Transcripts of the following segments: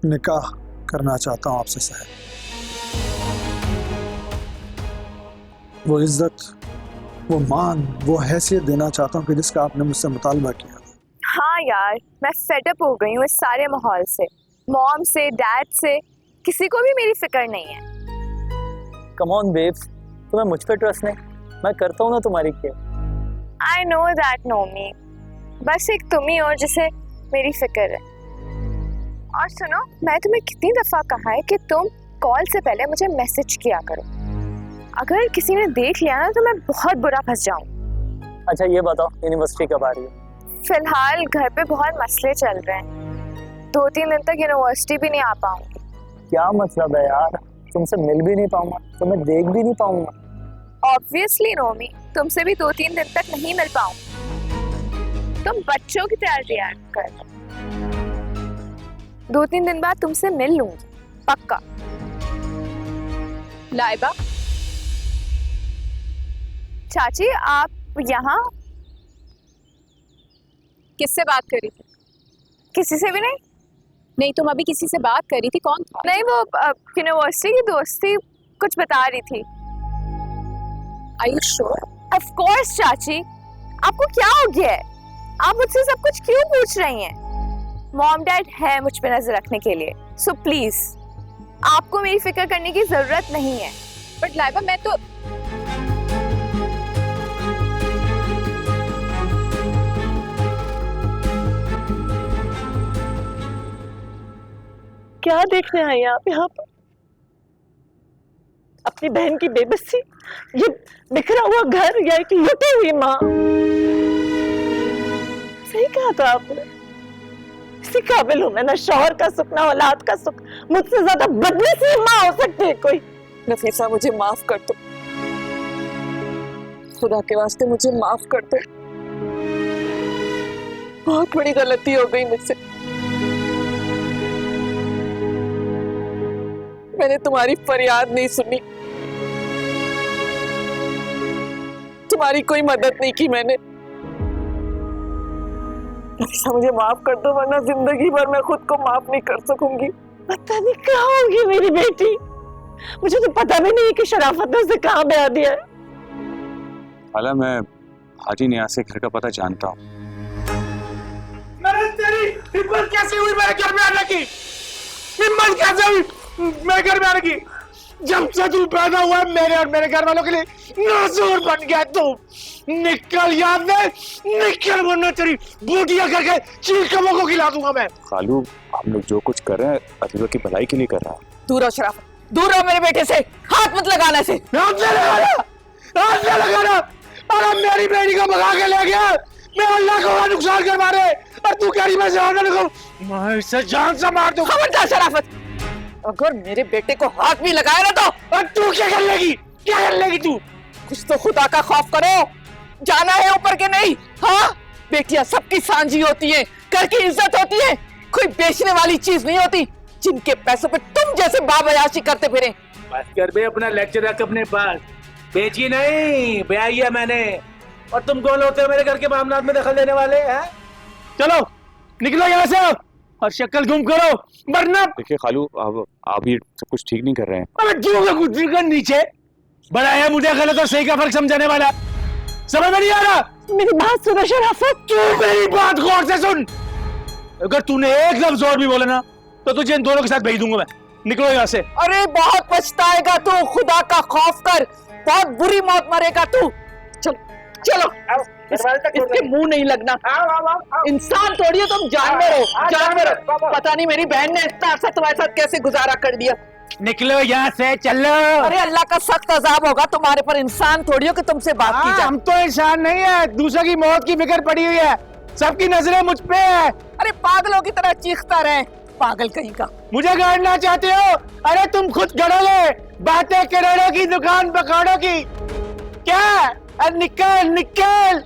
निकाह करना चाहता हूँ आपसे साहब। वो इज्जत, वो मान, वो हैसियत देना चाहता हूँ कि जिसका आपने मुझसे मुतालबा किया। हाँ यार, मैं फेडअप हो गई हूँ इस सारे माहौल से, मॉम से, डैड से, किसी को भी मेरी फिक्र नहीं है। कम ऑन बेब्स, तुम्हें मुझ पे ट्रस्ट नहीं? मैं करता हूँ ना तुम्हारी care. I know that Nomi, बस एक तुम ही हो जिसे मेरी फिक्र है। और सुनो, मैं तुम्हें कितनी दफा कहा है कि तुम कॉल से पहले मुझे मैसेज किया करो। अगर किसी ने देख लिया ना तो मैं बहुत बुरा फंस जाऊँ। अच्छा ये बताओ, यूनिवर्सिटी कब आ रही है? फिलहाल घर पे बहुत मसले चल रहे हैं, 2-3 दिन तक यूनिवर्सिटी भी नहीं आ पाऊंगी। क्या मतलब है यार, तुमसे मिल भी नहीं पाऊंगा, तुम्हें देख भी नहीं पाऊंगा। ऑब्वियसली नोमी, तुमसे भी 2-3 दिन तक नहीं मिल पाऊंगी। तुम बच्चों की तरह रिएक्ट कर रहे हो। 2-3 दिन बाद तुमसे मिल लूंगी, पक्का। लाइबा, चाची आप यहाँ? किससे बात करी थी? किसी से भी नहीं। नहीं, तुम अभी किसी से बात करी थी, कौन था? नहीं, वो यूनिवर्सिटी की दोस्त थी, कुछ बता रही थी। Are you sure? Of course चाची, आपको क्या हो गया है? आप मुझसे सब कुछ क्यों पूछ रही हैं? मॉम डैड है मुझ पे नजर रखने के लिए, सो प्लीज आपको मेरी फिक्र करने की जरूरत नहीं है। बट लाइबा, मैं तो क्या देखने आई आप यहाँ पर? अपनी बहन की बेबसी, ये बिखरा हुआ घर या एक लुटी हुई माँ? सही कहा था आपने, इसी काबिल हूं मैं, ना शौहर का सुख ना औलाद का सुख। मुझसे ज्यादा बदनसीब माँ हो सकती है कोई? नफीसा, मुझे माफ कर दो, खुदा के वास्ते मुझे माफ कर दो। बहुत बड़ी गलती हो गई मुझसे। मैंने तुम्हारी फरियाद नहीं सुनी, तुम्हारी कोई मदद नहीं की मैंने। नफीसा, मुझे माफ कर दो, वरना जिंदगी भर मैं खुद को माफ नहीं कर सकूंगी। पता नहीं कहाँ होगी मेरी बेटी, मुझे तो पता भी नहीं कि शराफत ने उसे कहाँ ब्याह दिया है। हाला, मैं हाजी नियाज से घर का पता जानता हूँ। तेरी हिम्मत कैसे हुई मेरे घर में आने की? हिम्मत कैसे हुई मेरे घर में आने की? जब से तू पैदा हुआ है मेरे और मेरे घर वालों के लिए नाज़ुर बन गया तू। निकल याद में, निकल, वरना तेरी बूटियां करके चील कमों को खिला दूंगा मैं। खालू, आप लोग जो कुछ कर रहे हैं अतीबा की भलाई के लिए कर रहा है। दूर रहो शराफत, दूर रहो मेरे बेटे से, हाथ मत लगाना से। हाथ से लगाना, हाथ से लगाना। अरे मेरी बेटी को भगा के ले गया, मैं अल्लाह को नुकसान कर मारे, और तू कह रही मैं जान को मैं इसे जान से मार दूंगा। खबरदार शराफत, अगर मेरे बेटे को हाथ भी लगाया ना तो। और तू क्या कर लेगी, क्या कर लेगी तू? कुछ तो खुदा का खौफ करो, जाना है ऊपर के नहीं? हाँ, बेटियां सबकी सांझी होती हैं, घर की इज्जत होती है, कोई बेचने वाली चीज नहीं होती जिनके पैसों पे तुम जैसे बाबयाशी करते फिरे। बस कर बे, अपना लेक्चर रख अपने पास। बेची नहीं, ब्याही है मैंने। और तुम कौन होते हो मेरे घर के मामलात में दखल देने वाले हैं? चलो निकलो यहाँ से और शक्ल गुम करो, वरना। देखिए खालू, आप ये सब कुछ ठीक नहीं कर रहे हैं। अबे क्यों का कुछ नीचे बड़ा है, मुझे गलत और सही का फर्क समझाने वाला। समझ में नहीं आ रहा? मेरी बात सुनो शराफत, तू मेरी बात गौर से सुन। अगर तूने एक लफ्ज और भी बोला ना तो तुझे इन दोनों के साथ भेज दूंगा मैं। निकलो यहाँ से। अरे बहुत पछताएगा तू, खुदा का खौफ कर, बहुत बुरी मौत मरेगा तू। चलो, इसके मुंह नहीं लगना। इंसान थोड़ी हो तुम, जानवर हो, जानवर। पता नहीं मेरी बहन ने इतना अर्सा तुम्हारे साथ कैसे गुजारा कर दिया। निकलो यहाँ से, चलो। अरे अल्लाह का सख्त अजाब होगा तुम्हारे पर, इंसान थोड़ी हो कि तुमसे बात की जाए। हम तो इंसान नहीं है, दूसरे की मौत की फिक्र पड़ी हुई है, सबकी नजरें मुझ पे है। अरे पागलों की तरह चीखता रहे, पागल कहीं का। मुझे गाड़ना चाहते हो? अरे तुम खुद गड़ोगे, बातें करोड़ों की, दुकान पकौड़ों की। क्या? अरे निकल निकल।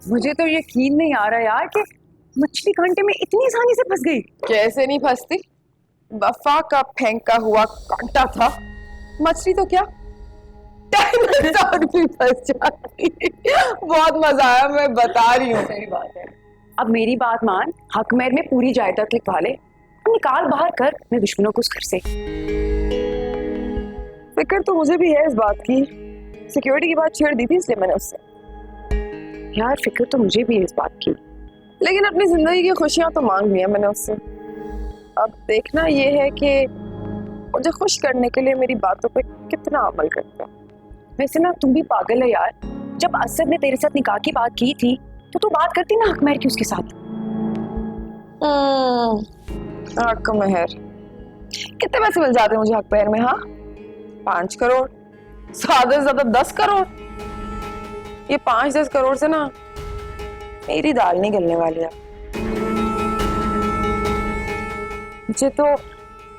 मुझे तो यकीन नहीं आ रहा यार कि मछली कांटे में इतनी आसानी से फंस गई। कैसे नहीं फंसती, वफा का फेंका हुआ कांटा था। मछली तो क्या, डायनासोर भी फंस जाती। बहुत मजा आया, मैं बता रही हूँ। सही बात है। अब मेरी बात मान, हक मेहर में पूरी जायदाद लिखवा ले, निकाल बाहर कर अपने दुश्मनों को उस घर से। फिक्र तो मुझे भी है इस बात की, सिक्योरिटी की बात छेड़ दी थी इसलिए मैंने उससे। यार फिक्र तो मुझे भी है इस बात की, लेकिन अपनी जिंदगी की खुशियां तो मांग लिया मैंने उससे। अब देखना ये है कि मुझे खुश करने के लिए मेरी बातों पे कितना अमल करता है। वैसे ना तुम भी पागल है यार, जब असद ने तेरे साथ निकाह की बात की थी तो तू बात करती ना हक महर की उसके साथ। हक महर कितने पैसे मिल जाते हैं मुझे हक महर में? हाँ 5 करोड़, ज्यादा से ज्यादा 10 करोड़। ये 5-10 करोड़ से ना मेरी दाल नहीं गलने वाली है। मुझे तो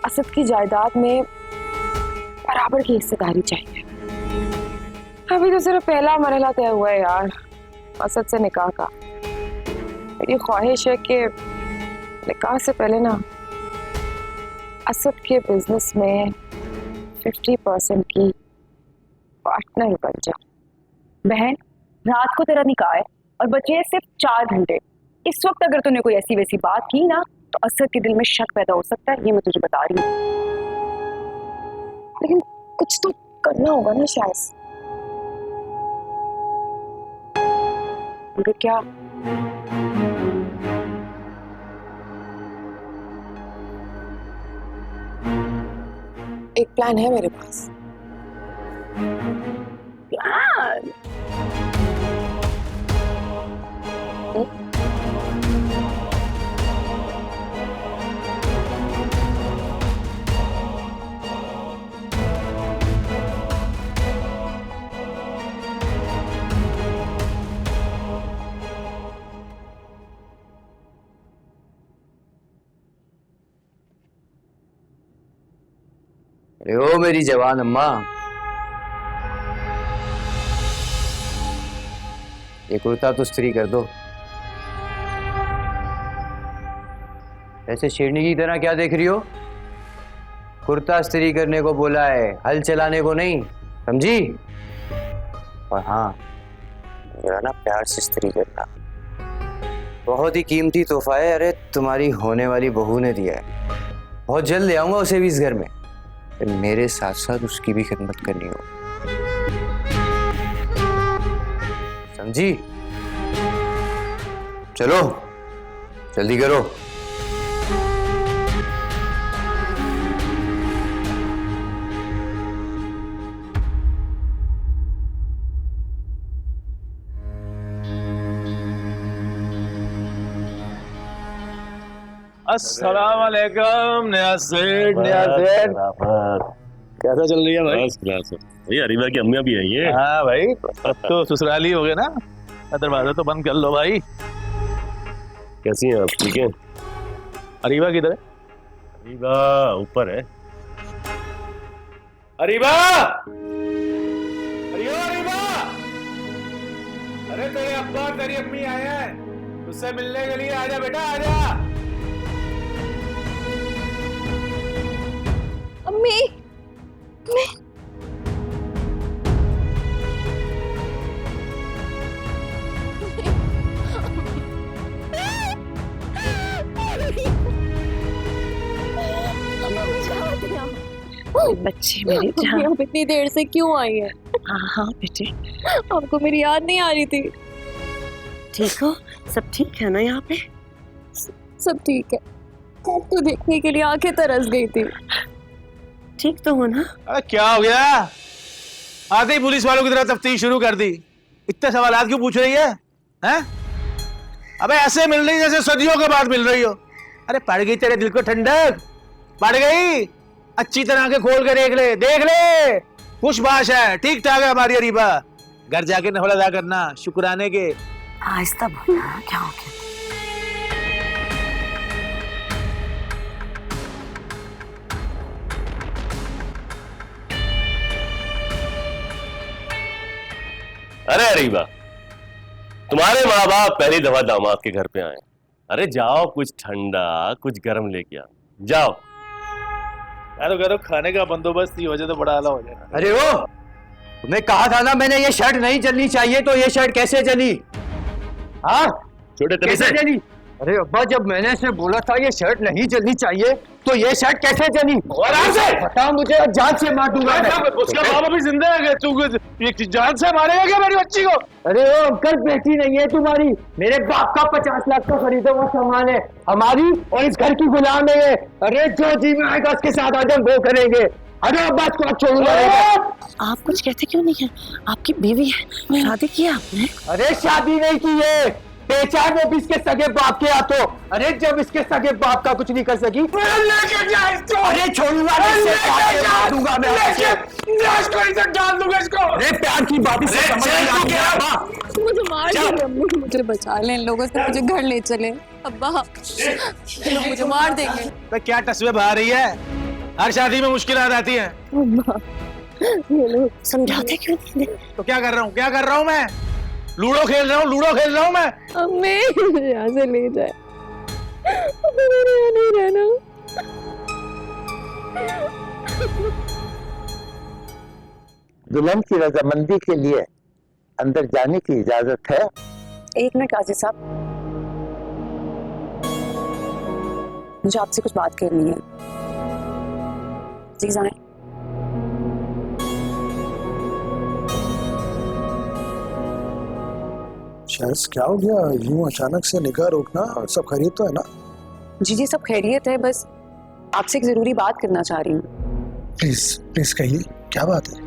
असद की जायदाद में बराबर की हिस्सेदारी चाहिए। अभी तो सिर्फ पहला मरहला तय हुआ है यार असद से निकाह का। मेरी ख्वाहिश है कि निकाह से पहले ना असद के बिजनेस में 50% की पार्टनर बन जाऊं। बहन रात को तेरा निकाह है और बचे हैं सिर्फ 4 घंटे। इस वक्त अगर तूने कोई ऐसी वैसी बात की ना तो असद के दिल में शक पैदा हो सकता है, ये मैं तुझे बता रही हूँ। लेकिन कुछ तो करना होगा ना शायद। मगर क्या? एक प्लान है मेरे पास। प्लान? अरे ओ मेरी जवान अम्मा, ये कुर्ता तो इस्त्री कर दो। ऐसे शेरनी की तरह क्या देख रही हो? कुर्ता इस्त्री करने को बोला है, हल चलाने को नहीं, समझी? और हाँ मेरा ना प्यार से इस्त्री करना। बहुत ही कीमती तोहफा है, अरे तुम्हारी होने वाली बहू ने दिया है। बहुत जल्द ले आऊंगा उसे भी इस घर में। मेरे साथ साथ उसकी भी खिदमत करनी हो, समझी? चलो जल्दी करो। अस्सलाम वालेकुम नया सेठ। कैसा चल रही है भाई? भाई अरीबा की अम्मियां भी है ये। हाँ भाई तो ससुराली हो गए ना, दरवाजा तो बंद कर लो भाई। कैसी हैं आप? ठीक है। अरीबा किधर है? अरीबा ऊपर है। अरीबा, अरीबा, अरे तेरे अब्बा और तेरी अम्मी आए हैं, उससे मिलने के लिए आजा बेटा आजा। अम्मी बच्चे मेरे जान, आप इतनी देर से क्यों आई है? हाँ बेटे, आपको मेरी याद नहीं आ रही थी? ठीक हो? सब ठीक है ना यहाँ पे? सब ठीक है, आपको देखने के लिए आंखें तरस गई थी। ठीक तो हो ना? अरे क्या हो गया? आते ही पुलिस वालों की तरह तफ्तीश शुरू कर दी। इतने सवालात क्यों पूछ रही है? हैं? अबे ऐसे मिल रही जैसे सदियों के बाद मिल रही हो। अरे पड़ गई तेरे दिल को ठंडक? पड़ गई? अच्छी तरह के खोल के देख ले, देख ले। खुशबाश है, ठीक ठाक है हमारी अरीबा। घर जाके नफल अदा करना शुक्राने के। आहिस्ता बोलना, क्या हो गया? अरे अरीबा, तुम्हारे माँ बाप पहली दफा दामाद के घर पे आए। अरे जाओ कुछ ठंडा कुछ गर्म लेके आओ, जाओ। तो कह दो खाने का बंदोबस्त ही हो जाए तो बड़ा आला हो जाएगा। अरे ओ, तुम्हें कहा था ना मैंने ये शर्ट नहीं चलनी चाहिए, तो ये शर्ट कैसे चली? हाँ छोटे तरीके कैसे से चली? अरे अब्बा जब मैंने से बोला था ये शर्ट नहीं चलनी चाहिए तो ये शर्ट कैसे चली? आराम से बता मुझे, जान से मार दूंगा मैं। उसका बाप अभी जिंदा है, तू ये जान से मारेगा क्या मेरी बच्ची को? अरे वो अंकल, बेटी नहीं है तुम्हारी, मेरे बाप का 50 लाख का खरीदा हुआ सामान है, हमारी और इस घर की गुलाम नहीं है। अरे जो जी में आएगा उसके साथ आज हम वो करेंगे। अरे अब बात को आप छोड़ूंगा। आप कुछ कहते क्यों नहीं है? आपकी बीवी है, शादी की आपने? अरे शादी नहीं की है, पहचान वो भी इसके सगे बाप के हाथों। अरे जब इसके सगे बाप का कुछ नहीं कर सकी, लेके जा इसको। अरे छोड़ूंगा नहीं, इससे मार दूंगा मैं। इसको इधर डाल दूंगा इसको। अरे प्यार की बात से समझ नहीं आ मुझे मार देंगे अम्मू, मुझे बचा लें इन लोगों से, मुझे घर ले चले। अब्बा ये लोग मुझे मार देंगे। तो क्या तस्वीर बहा रही है? हर शादी में मुश्किलात आती हैं। ये लोग समझाते क्यों नहीं? तो क्या कर रहा हूँ मैं? लूडो खेल रहा हूँ मैं। अम्मी मुझे यहाँ से ले जाए, मेरे यहाँ नहीं रहना। दुल्हन की रजामंदी के लिए अंदर जाने की इजाजत है? एक मिनट काजी साहब, मुझे आपसे कुछ बात करनी है, प्लीज आए। शायद क्या हो गया, यूं अचानक से निगाह रोकना? सब खैरियत तो है ना? जी सब खैरियत है, बस आपसे एक जरूरी बात करना चाह रही हूँ। प्लीज प्लीज कहिए, क्या बात है?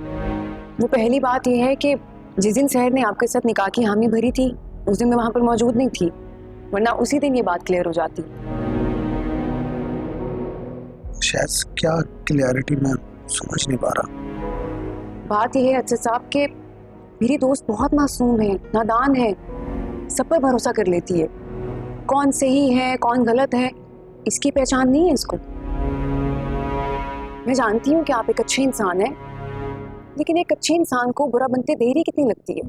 वो पहली बात यह है कि जिस दिन सहर ने आपके साथ निकाह की हामी भरी थी, उस दिन मैं वहां पर मौजूद नहीं थी, वरना उसी दिन ये बात क्लियर हो जाती। शायद क्या क्लियरिटी मैं समझ नहीं पा रहा। बात यह है अच्छा साहब कि मेरी दोस्त बहुत मासूम है, नादान है, सब पर भरोसा कर लेती है। कौन सही है कौन गलत है इसकी पहचान नहीं है इसको। मैं जानती हूँ कि आप एक अच्छे इंसान हैं, लेकिन एक अच्छे इंसान को बुरा बनते देरी कितनी लगती है।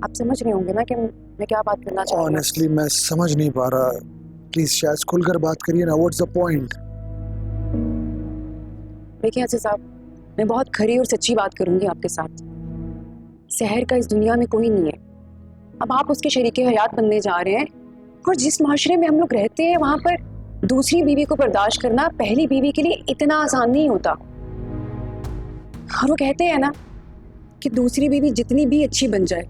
आप समझ रहे होंगे ना कि मैं क्या बात करना चाहती हूँ। ऑनेस्टली मैं समझ नहीं पा रहा, प्लीज शायद खुलकर बात करिए ना। What's the point? देखिए अच्छा साहब, मैं बहुत खरी और सच्ची बात करूंगी आपके साथ। सहर का इस दुनिया में कोई नहीं है, अब आप उसके शरीके हयात बनने जा रहे हैं, और जिस माशरे में हम लोग रहते हैं वहां पर दूसरी बीवी को बर्दाश्त करना पहली बीवी के लिए इतना आसान नहीं होता। और वो कहते हैं ना कि दूसरी बीवी जितनी भी अच्छी बन जाए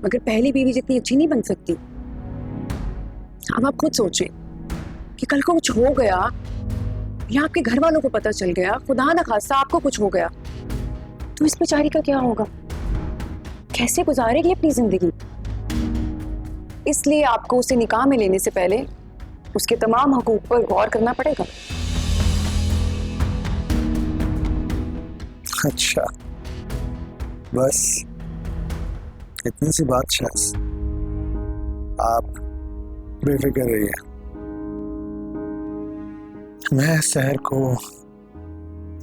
मगर पहली बीवी जितनी अच्छी नहीं बन सकती। अब आप खुद सोचें कि कल को कुछ हो गया या आपके घर वालों को पता चल गया, खुदा ना खास्ता आपको कुछ हो गया, तो इस बेचारी का क्या होगा? कैसे गुजारेगी अपनी जिंदगी? इसलिए आपको उसे निकाह में लेने से पहले उसके तमाम हकूक पर गौर करना पड़ेगा। अच्छा बस इतनी सी बात? शायद आप बेफिक्र रहिए, मैं सहर को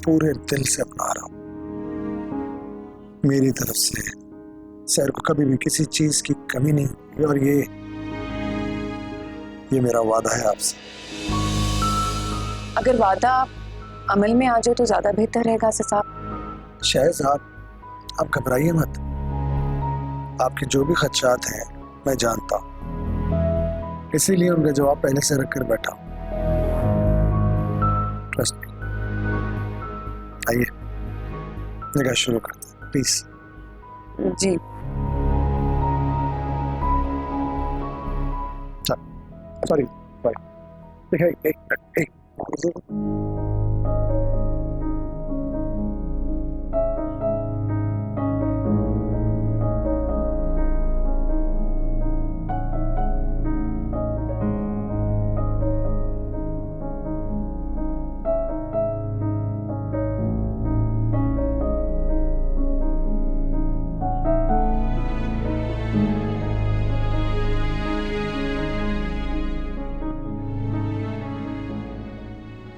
पूरे दिल से अपना रहा हूं। मेरी तरफ से सहर को कभी भी किसी चीज की कमी नहीं होगी, और ये मेरा वादा है आपसे। अगर वादा अमल में आ जाए तो ज्यादा बेहतर रहेगा साहब। शायद आप घबराइए मत, आपके जो भी खदशात हैं मैं जानता हूं, इसीलिए उनका जवाब पहले से रख कर बैठा हूं। Trust me. आइए निकाह शुरू करते हैं प्लीज। जी सॉरी देखिए एक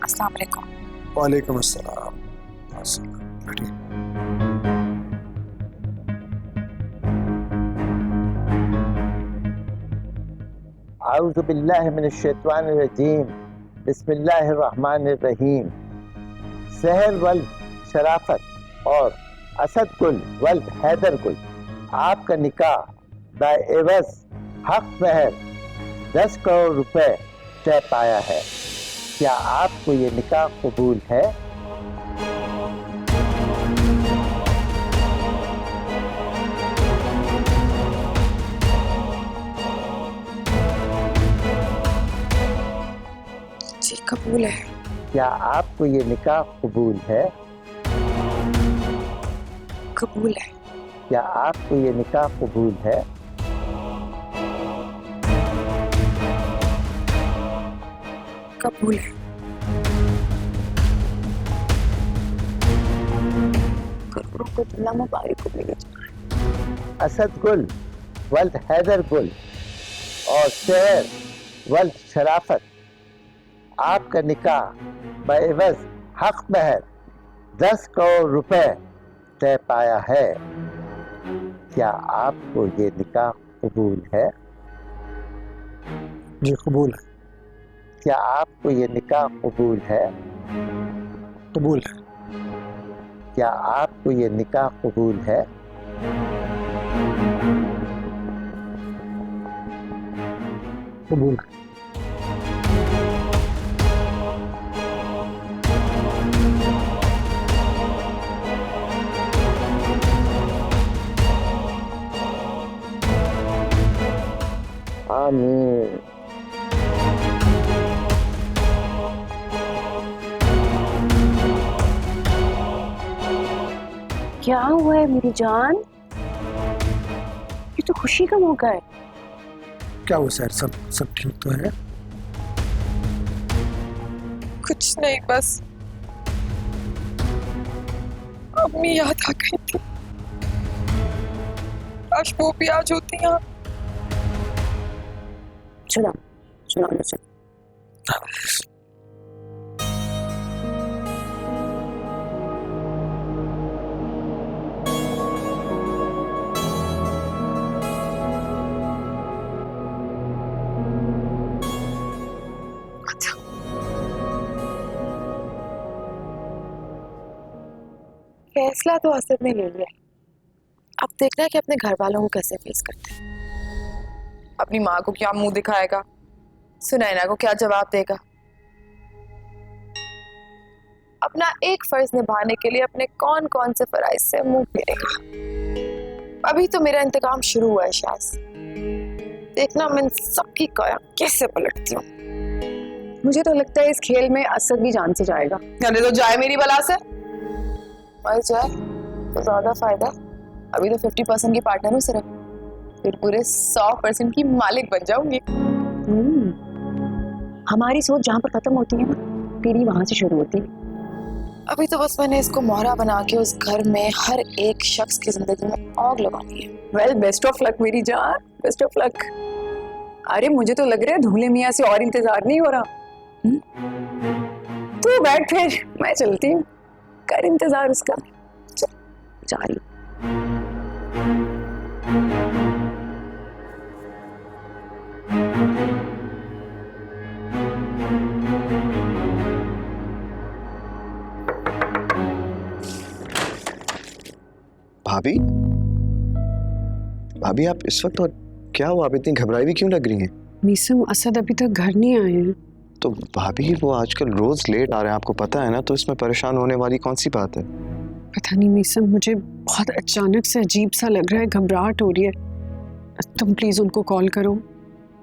अस्सलाम वालेकुम। वालेकुम अस्सलाम। बैठिए। आऊज़ु बिल्लाहि मिनश शैतानिर रजीम, बिस्मिल्लाहिर रहमानिर रहीम। सहर वल्द शराफत और असद गुल वल्द हैदर गुल, आपका निकाह बाएवज हक महर 10 करोड़ रुपए तय पाया है। क्या आपको ये निकाह कबूल है? जी कबूल है। क्या आपको ये निकाह कबूल है? कबूल है। क्या आपको ये निकाह कबूल है? कबूल है। करोड़ों को दुल्हा मुबारक हो मेरे जान। असद गुल वल्द हैदर गुल और शहर वल्द शराफत, आपका निकाह बेवज हक महर 10 करोड़ रुपए तय पाया है। क्या आपको ये निकाह कबूल है? जी कबूल है। क्या आपको ये निकाह कबूल है? कबूल है। क्या आपको ये निकाह कबूल है? कबूल है। आमीन। क्या हुआ है मेरी जान? ये तो खुशी का मौका है। क्या हुआ सर? सब ठीक तो है? कुछ नहीं, बस अम्मी याद आ गई थी। काश वो भी आज होती यहाँ। चलो चलो चलो। फैसला तो असद ने ले लिया। अब देखना है कि अपने घर वालों को कैसे फेस करते हैं। अपनी माँ को क्या मुंह दिखाएगा, सुनैना को क्या जवाब देगा। अपना एक फर्ज निभाने के लिए अपने कौन कौन से फराइज से मुंह फेरेगा। अभी तो मेरा इंतकाम शुरू हुआ है शाज। देखना मैं सबकी काया कैसे पलटती हूँ। मुझे तो लगता है इस खेल में असद भी जान से जाएगा। यानी तो जाए मेरी बला से। मर जाए तो ज्यादा फायदा। अभी तो 50% की पार्टनर हूँ सिर्फ, फिर पूरे 100% की मालिक बन जाऊंगी। हमारी सोच जहाँ पर खत्म होती है ना, तेरी वहां से शुरू होती है। अभी तो बस मैंने इसको मोहरा बना के उस घर में हर एक शख्स की जिंदगी में आग लगानी है। वेल बेस्ट ऑफ लक मेरी जान, बेस्ट ऑफ लक। अरे मुझे तो लग रहा है धूले मियाँ से और इंतजार नहीं हो रहा। तू बैठ, फिर मैं चलती हूँ। कर इंतजार उसका। जा रही। भाभी, भाभी आप इस वक्त, और क्या हुआ? आप इतनी घबराई हुई क्यों लग रही हैं? मीसम, असद अभी तक घर नहीं आए हैं। तो भाभी वो आजकल रोज लेट आ रहे हैं, आपको पता है ना, तो इसमें परेशान होने वाली कौन सी बात है? पता नहीं मीसम, मुझे बहुत अचानक से अजीब सा लग रहा है, घबराहट हो रही है। तुम प्लीज उनको कॉल करो।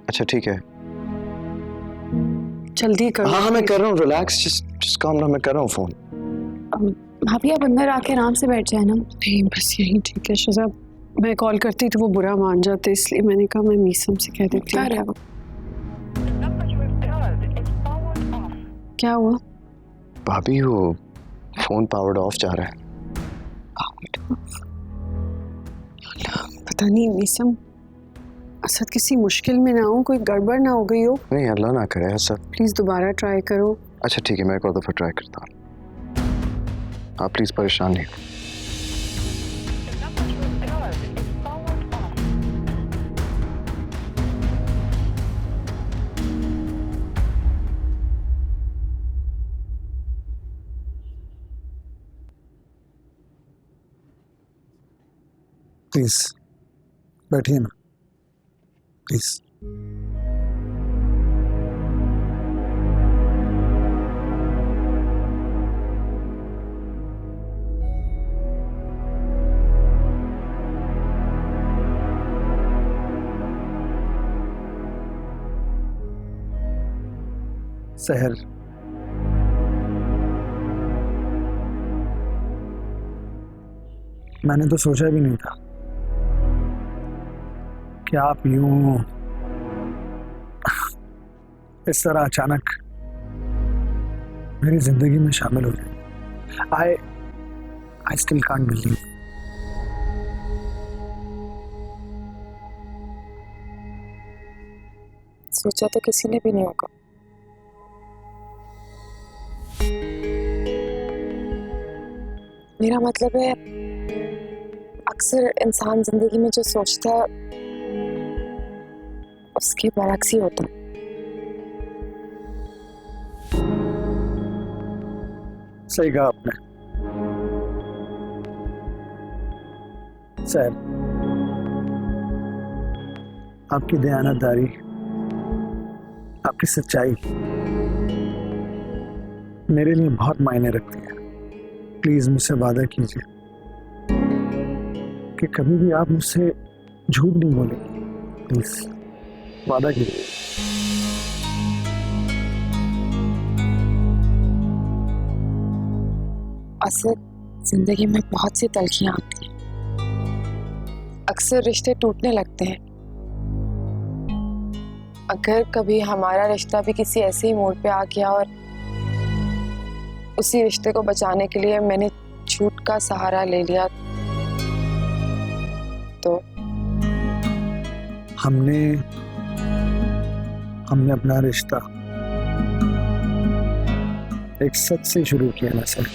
अच्छा ठीक है, जल्दी करो। हाँ मैं कर रहा हूँ, रिलैक्स, जस्ट काम डाउन, मैं कर रहा हूँ फोन। भाभी आप अंदर आके आराम से बैठ जाए ना। नहीं बस यही ठीक है शहजाद। मैं कॉल करती तो वो बुरा मान जाते, इसलिए मैंने कहा मैं मीसम से कह देती हूँ। क्या हुआ? भाभी वो फोन पावर्ड ऑफ जा रहा है। पता नहीं मीसम, असद किसी मुश्किल में ना हो, कोई गड़बड़ ना हो गई हो। नहीं अल्लाह ना करे ऐसा। प्लीज दोबारा ट्राई करो। अच्छा ठीक है, मैं एक और दफा ट्राई करता हूँ। आप प्लीज परेशान नहीं। प्लीज बैठिए ना, प्लीज। सहर, मैंने तो सोचा भी नहीं था कि आप यूं इस तरह अचानक मेरी जिंदगी में शामिल हो जाए। I still can't believe. सोचा तो किसी ने भी नहीं होगा। मेरा मतलब है, अक्सर इंसान जिंदगी में जो सोचता है उसके बरक्स ही होता है। सही कहा आपने सर। आपकी दयानतदारी, आपकी सच्चाई मेरे लिए बहुत मायने रखती है। प्लीज मुझसे वादा कीजिए कि कभी भी आप मुझसे झूठ नहीं बोलेंगे। प्लीज वादा कीजिए। अक्सर जिंदगी में बहुत सी तलखियां आती हैं, अक्सर रिश्ते टूटने लगते हैं। अगर कभी हमारा रिश्ता भी किसी ऐसे ही मोड़ पे आ गया और उसी रिश्ते को बचाने के लिए मैंने झूठ का सहारा ले लिया, तो हमने अपना रिश्ता एक सच से शुरू किया ना सर।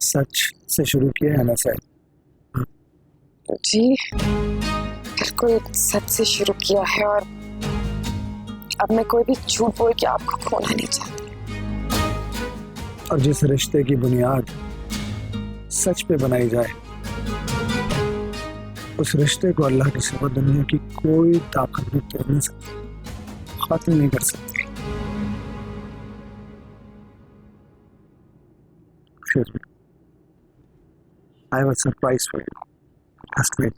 सच से शुरू किया है ना सर? जी बिल्कुल सच से शुरू किया है, और अब मैं कोई भी झूठ बोल के आपको खोना नहीं चाहती। और जिस रिश्ते की बुनियाद सच पे बनाई जाए, उस रिश्ते को अल्लाह के सिवा दुनिया की कोई ताकत भी तोड़ नहीं सकती, खत्म नहीं कर सकती। फिर I have a surprise for you. Just wait.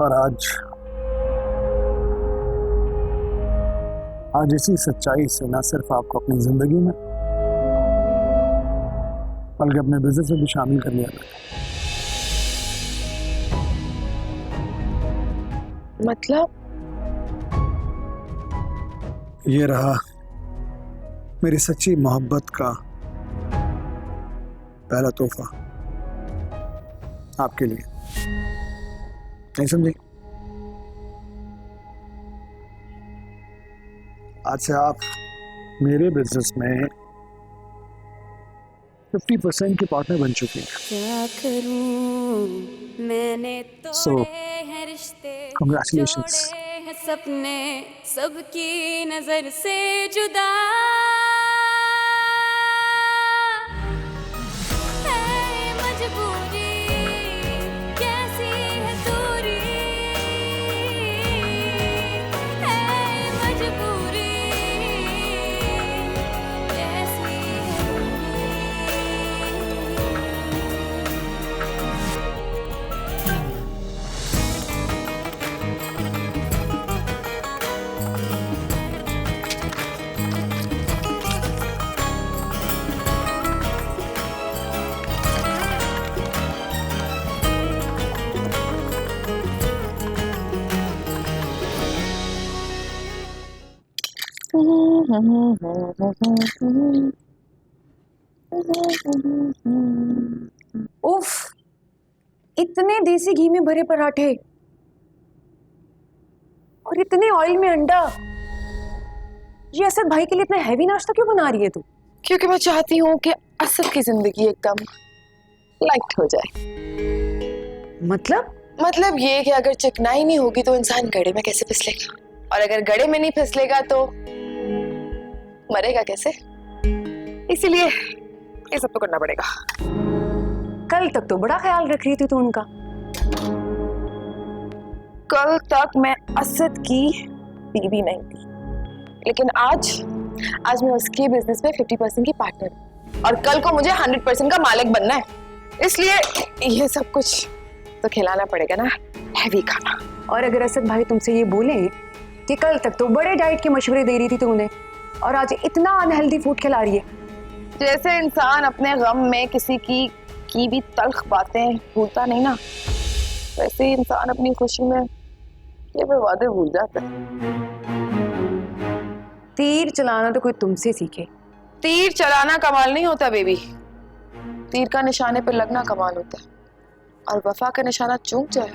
और आज इसी सच्चाई से न सिर्फ आपको अपनी जिंदगी में बल्कि अपने बिजनेस में भी शामिल कर लिया था। मतलब? ये रहा मेरी सच्ची मोहब्बत का पहला तोहफा आपके लिए। नहीं समझे? आज से आप मेरे बिजनेस में 50% के पार्टनर बन चुके हैं। क्या करूं मैंने तोड़े हैं रिश्ते, Congratulations. जोड़े हैं सपने सबकी नजर से जुदा। है मजबूरी कैसी है दूरी, है मजबूरी कैसी है उफ, इतने देसी घी में भरे पराठे और इतने ऑयल में अंडा। ये असद भाई के लिए इतना हैवी नाश्ता क्यों बना रही है तू? क्योंकि मैं चाहती हूँ कि असद की जिंदगी एकदम लाइट हो जाए। मतलब ये कि अगर चिकनाई नहीं होगी तो इंसान गड़े में कैसे फिसलेगा, और अगर गड़े में नहीं फिसलेगा तो मरेगा कैसे? इसीलिए ये सब तो करना पड़ेगा। कल तक तो बड़ा ख्याल रख रही थी तू उनका। कल तक मैं असद की बीवी नहीं थी, लेकिन आज मैं उसके बिजनेस में 50% की पार्टनर हूँ और कल को मुझे 100% का मालिक बनना है, इसलिए ये सब कुछ तो खिलाना पड़ेगा ना, हैवी खाना। और अगर असद भाई तुमसे ये बोले कि कल तक तो बड़े डाइट के मशवरे दे रही थी तुमने और आज इतना अनहेल्दी फूड खिला रही है। जैसे इंसान अपने गम में किसी की भी तल्ख बातें भूलता नहीं ना, वैसे ही इंसान अपनी खुशी में ये भी वादे भूल जाता है। तीर चलाना तो कोई तुमसे सीखे। तीर चलाना कमाल नहीं होता बेबी, तीर का निशाने पे लगना कमाल होता है, और वफा का निशाना चूक जाए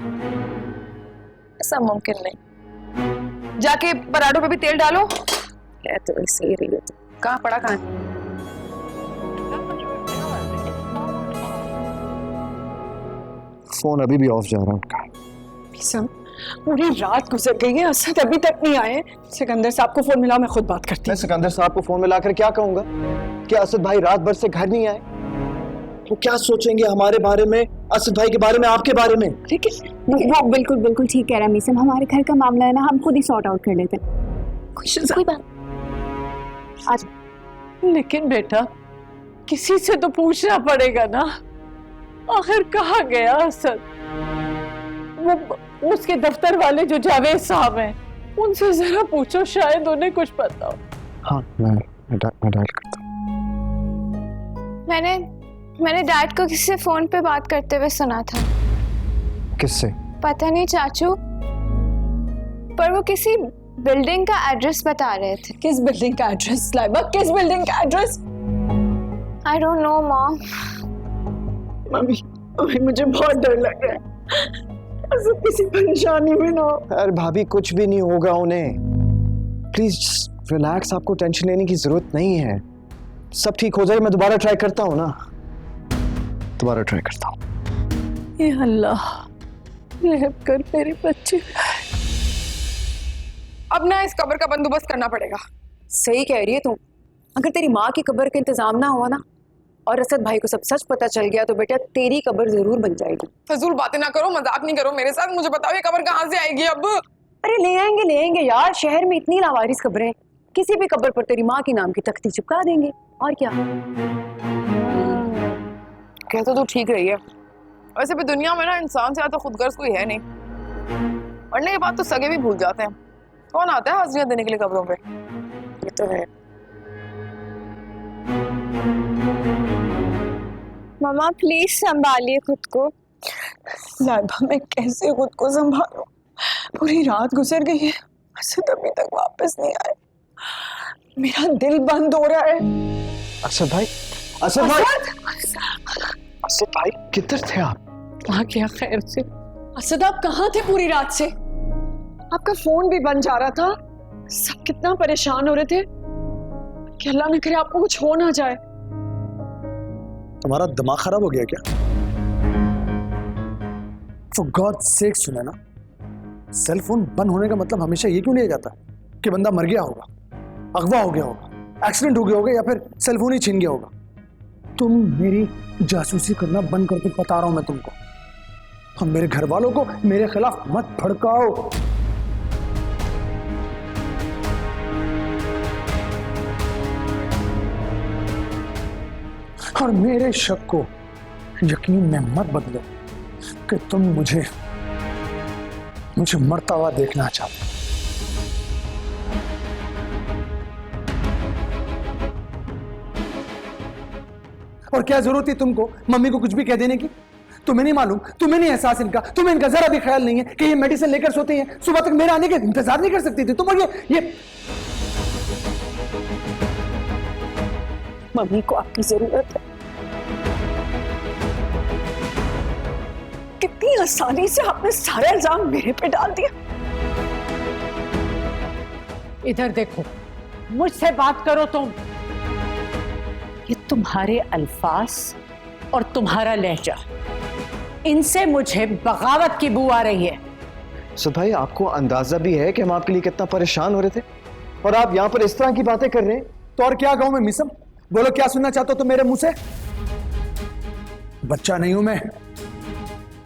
ऐसा मुमकिन नहीं। जाके पराठों पे भी तेल डालो। है तो ऐसे ही रही हो, कहाँ पड़ा कहाँ है? फोन अभी भी ऑफ जा रहा है उनका। पूरी रात गुजर गई है, असद अभी तक नहीं आए। सिकंदर साहब को फोन मिलाओ, मैं खुद बात करती मैं सिकंदर साहब को फोन मिलाकर क्या कहूंगा? क्या असद भाई रात भर से घर नहीं आए? वो क्या सोचेंगे हमारे बारे में, असद भाई के बारे में, आपके बारे में? लेकिन वो बिल्कुल ठीक कह रहा है मीसम, हमारे घर का मामला है ना, हम खुद ही सॉर्ट आउट कर लेते हैं। कोई बात आज। लेकिन बेटा किसी से तो पूछना पड़ेगा ना, आखिर कहाँ गया असद? वो उसके दफ्तर वाले जो जावेद साहब हैं, उनसे जरा पूछो, शायद उन्हें कुछ पता हो। हाँ मैं डायल करता हूँ। मैंने डैड को किसी से फोन पे बात करते हुए सुना था। किससे? पता नहीं चाचू, पर वो किसी बिल्डिंग का एड्रेस बता रहे थे। किस बिल्डिंग का एड्रेस लाइबा? किस बिल्डिंग का address? I don't know mom. Mummy मुझे बहुत डर लग रहा है, असद किसी परेशानी में ना हो। अरे भाभी कुछ भी नहीं होगा उन्हें, प्लीज रिलैक्स, आपको टेंशन लेने की जरूरत नहीं है, सब ठीक हो जाएगा। मैं दोबारा ट्राई करता हूँ ना, दोबारा ट्राई करता हूँ। ये अल्लाह रहम कर मेरे बच्चे। अब ना इस कब्र का बंदोबस्त करना पड़ेगा। सही कह रही है तुम, अगर तेरी माँ की कब्र का इंतजाम ना हुआ ना और असद भाई को सब सच पता चल गया तो बेटा तेरी कब्र जरूर बन जाएगी। फजूल बातें ना करो, मजाक नहीं करो मेरे साथ। मुझे बताओ ये कब्र कहाँ से आएगी अब? अरे ले आएंगे यार, शहर में इतनी लावारिस कब्रें, किसी भी कब्र पर तेरी माँ के नाम की तख्ती चिपका देंगे, और क्या। कहते तो ठीक रही है, वैसे भी दुनिया में ना इंसान से ज्यादा खुदगर्ज कोई है नहीं। पढ़ने के बाद तो सगे भी भूल जाते हैं, कौन आता है हाजिरियां देने के लिए कब्रों पे? ये तो है। मम्मा प्लीज संभालिए खुद को। लाइबा मैं कैसे खुद को संभालूं? पूरी रात गुजर गई है, असद अभी तक वापस नहीं आए, मेरा दिल बंद हो रहा है। असद भाई, असद भाई किधर थे आप? आ गया खैर से। असद आप कहाँ थे पूरी रात से? आपका फोन भी बंद जा रहा था, सब कितना परेशान हो रहे थे कि अल्लाह न करे आपको कुछ हो ना जाए। तुम्हारा दिमाग खराब हो गया क्या? फॉर गॉड सेक सुने ना, सेल फोन बंद होने का मतलब हमेशा ये क्यों लिया जाता है कि बंदा मर गया होगा, अगवा हो गया होगा, एक्सीडेंट हो गया होगा, या फिर सेल फोन ही छीन गया होगा। तुम मेरी जासूसी करना बंद करके बता रहा हूं मैं तुमको। हम मेरे घर वालों को मेरे खिलाफ मत भड़काओ। और मेरे शक को यकीन में मत बदलो कि तुम मुझे मरता हुआ देखना चाहते। और क्या जरूरत है तुमको मम्मी को कुछ भी कह देने की? तुम्हें नहीं मालूम, तुम्हें नहीं एहसास इनका, तुम्हें इनका जरा भी ख्याल नहीं है कि ये मेडिसिन लेकर सोते हैं, सुबह तक मेरे आने का इंतजार नहीं कर सकती थी तुम। और ये मम्मी को आपकी जरूरत है। कितनी आसानी से आपने सारा इल्जाम मेरे पे डाल दिया। इधर देखो, मुझसे बात करो तुम। ये तुम्हारे अल्फाज और तुम्हारा लहजा, इनसे मुझे बगावत की बू आ रही है। सो भाई आपको अंदाजा भी है कि हम आपके लिए कितना परेशान हो रहे थे, और आप यहाँ पर इस तरह की बातें कर रहे हैं। तो और क्या कहूं मैं मिसम? बोलो क्या सुनना चाहते हो तुम मेरे मुंह से? बच्चा नहीं हूं मैं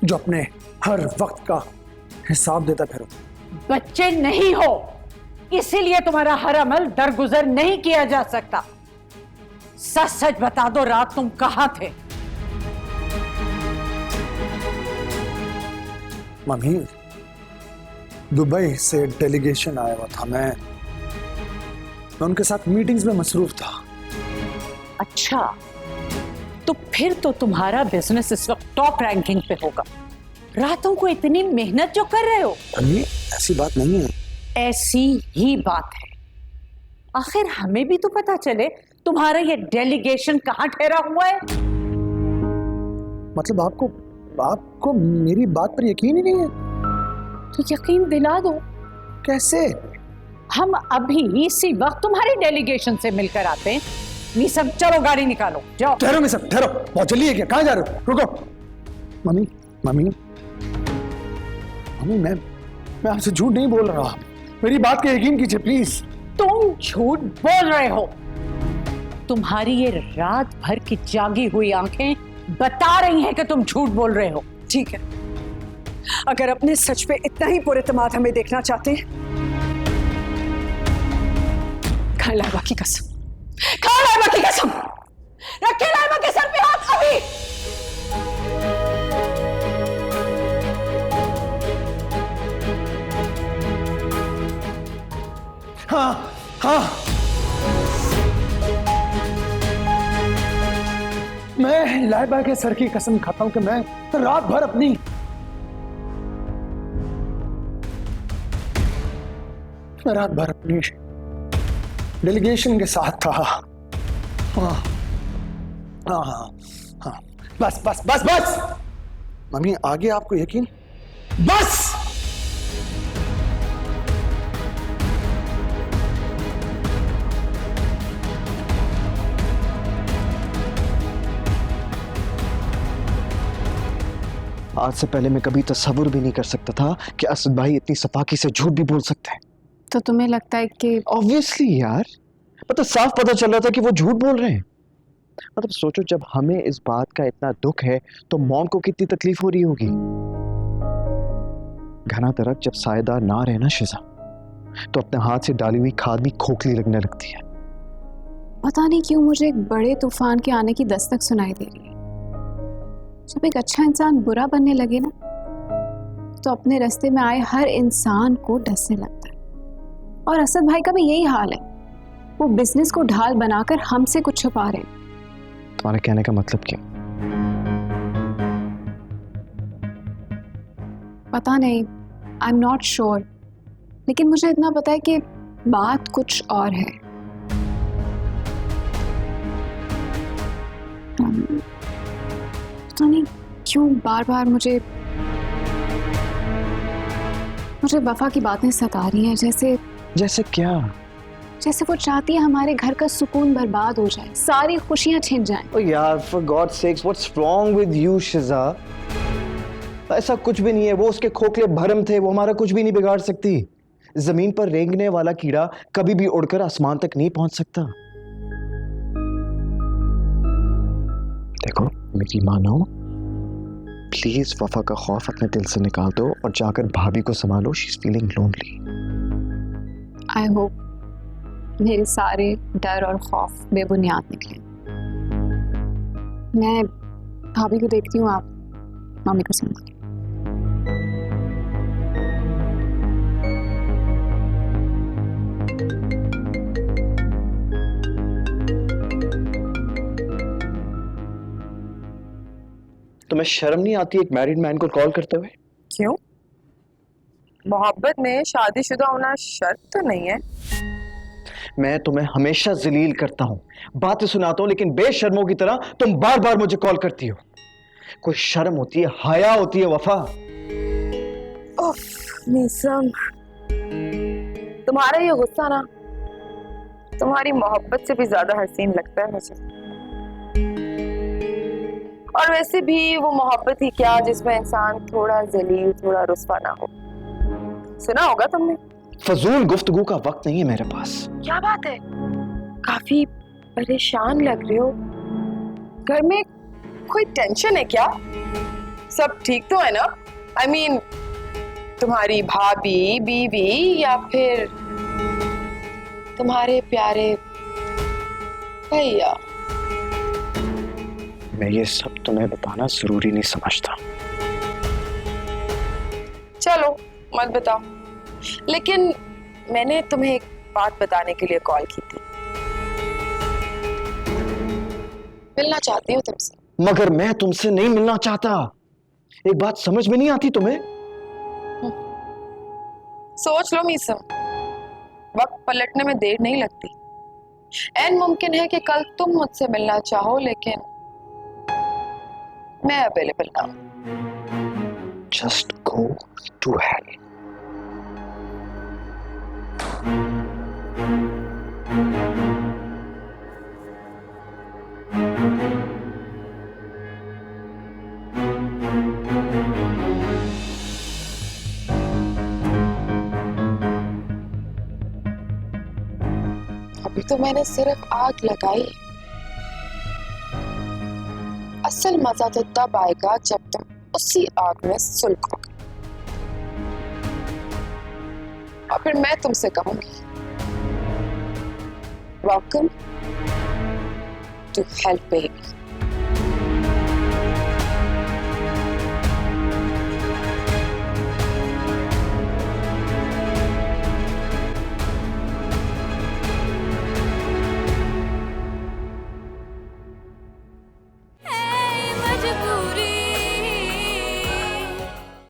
जो अपने हर वक्त का हिसाब देता फिरूं। बच्चे नहीं हो, इसीलिए तुम्हारा हर अमल दरगुजर नहीं किया जा सकता। सच सच बता दो, रात तुम कहाँ थे? मम्मी, दुबई से डेलीगेशन आया हुआ था। मैं उनके साथ मीटिंग्स में मसरूफ था। अच्छा, तो फिर तो तुम्हारा बिजनेस इस वक्त टॉप रैंकिंग पे होगा। रातों को इतनी मेहनत जो कर रहे हो। मम्मी, ऐसी बात नहीं है। ऐसी ही बात है। आखिर हमें भी तो पता चले तुम्हारा ये डेलीगेशन कहाँ ठहरा हुआ है। मतलब आपको मेरी बात पर यकीन ही नहीं है? तो यकीन दिला दो। कैसे? हम अभी इसी वक्त तुम्हारी डेलीगेशन से मिलकर आते हैं। मीसम, चलो गाड़ी निकालो, जाओ। ठहरो मीसम, ठहरो। बहुत जल्दी है क्या? कहाँ जा रहे हो? रुको। मम्मी मम्मी मम्मी, मैं आपसे झूठ नहीं बोल रहा। मेरी बात का यकीन कीजिए प्लीज। तुम झूठ बोल रहे हो। तुम्हारी ये रात भर की जागी हुई आंखें बता रही हैं कि तुम झूठ बोल रहे हो। ठीक है, अगर अपने सच पे इतना ही पुरएतमाद हमें देखना चाहते हैं, खा लाइबा की कसम, खा लाइबा की कसम, रखे लाइबा के सर पे हाथ अभी। हाँ हाँ, मैं लाइबा के सर की कसम खाता हूं कि मैं रात भर अपनी डेलीगेशन के साथ था। हाँ हाँ हाँ हाँ, बस बस बस बस। मम्मी, आगे आपको यकीन? बस। आज से पहले मैं कभी तस्वुर भी नहीं कर सकता था कि असद भाई इतनी सफाकी से झूठ भी बोल सकते हैं। तो तुम्हें लगता है कि? ऑब्वियसली यार, मतलब साफ पता चल रहा था कि वो झूठ बोल रहे हैं। मतलब सोचो, जब हमें इस बात का इतना दुख है तो मॉम को कितनी तकलीफ हो रही होगी। घना तरफ जब सायेदार ना रहे ना शिजा, तो अपने हाथ से डाली हुई खाद भी खोखली लगने लगती है। पता नहीं क्यों मुझे एक बड़े तूफान के आने की दस्तक सुनाई दे रही है। जब एक अच्छा इंसान बुरा बनने लगे ना, तो अपने रास्ते में आए हर इंसान को डसने लगता है। और असद भाई का भी यही हाल है। वो बिजनेस को ढाल बनाकर हमसे कुछ छुपा रहे हैं। तुम्हारे कहने का मतलब क्या? पता नहीं, आई एम नॉट श्योर, लेकिन मुझे इतना पता है कि बात कुछ और है। पता नहीं क्यों बार बार मुझे वफा की बातें सता रही हैं। जैसे क्या? जैसे वो चाहती है हमारे घर का सुकून बर्बाद हो जाए, सारी खुशियां छिन जाएं। ओ यार, for God's sakes, what's wrong with you Shiza? ऐसा कुछ भी नहीं है। वो उसके खोखले भरम थे, वो हमारा कुछ भी नहीं बिगाड़ सकती। जमीन पर रेंगने वाला कीड़ा कभी भी उड़कर आसमान तक नहीं पहुंच सकता। देखो मेरी मानो, प्लीज वफा का खौफ अपने दिल से निकाल दो और जाकर भाभी को संभालो। She is feeling lonely. I hope मेरे सारे डर और खौफ बेबुनियाद निकले। मैं भाभी को देखती हूँ, आप मम्मी को संभालिए। तुम्हें शर्म नहीं आती एक मैरिड मैन को कॉल करते हुए? क्यों? मोहब्बत में शादीशुदा होना शर्त तो नहीं है। मैं तुम्हें हमेशा जलील करता हूँ, बातें सुनाता हूँ, लेकिन बेशर्मों की तरह तुम बार बार मुझे कॉल करती हो। कोई शर्म होती है, हया होती है वफा? उफ, मीसम, तुम्हारा ये गुस्सा ना तुम्हारी मोहब्बत से भी ज्यादा हसीन लगता है मुझे। और वैसे भी वो मोहब्बत ही क्या जिसमें इंसान थोड़ा जलील, थोड़ा रुस्वा ना हो। सुना होगा तुमने। फजूल गुफ्तगू का वक्त नहीं है मेरे पास। क्या बात है? काफी परेशान लग रहे हो। घर में कोई टेंशन है क्या? सब ठीक तो है ना? I mean, तुम्हारी भाभी, बीवी या फिर तुम्हारे प्यारे भैया। मैं ये सब तुम्हें बताना जरूरी नहीं समझता। चलो मत बताओ, लेकिन मैंने तुम्हें एक बात बताने के लिए कॉल की थी। मिलना चाहती हूँ तुमसे। मगर मैं तुमसे नहीं मिलना चाहता। एक बात समझ में नहीं आती तुम्हें? सोच लो मीसम, वक्त पलटने में देर नहीं लगती। ऐन मुमकिन है कि कल तुम मुझसे मिलना चाहो लेकिन मैं अवेलेबल ना हूं। Just go to hell. अभी तो मैंने सिर्फ आग लगाई, असल मजा तो तब आएगा जब तुम उसी आग में सुलगोगे और फिर मैं तुमसे कहूंगी वेलकम टू हेल बेबी।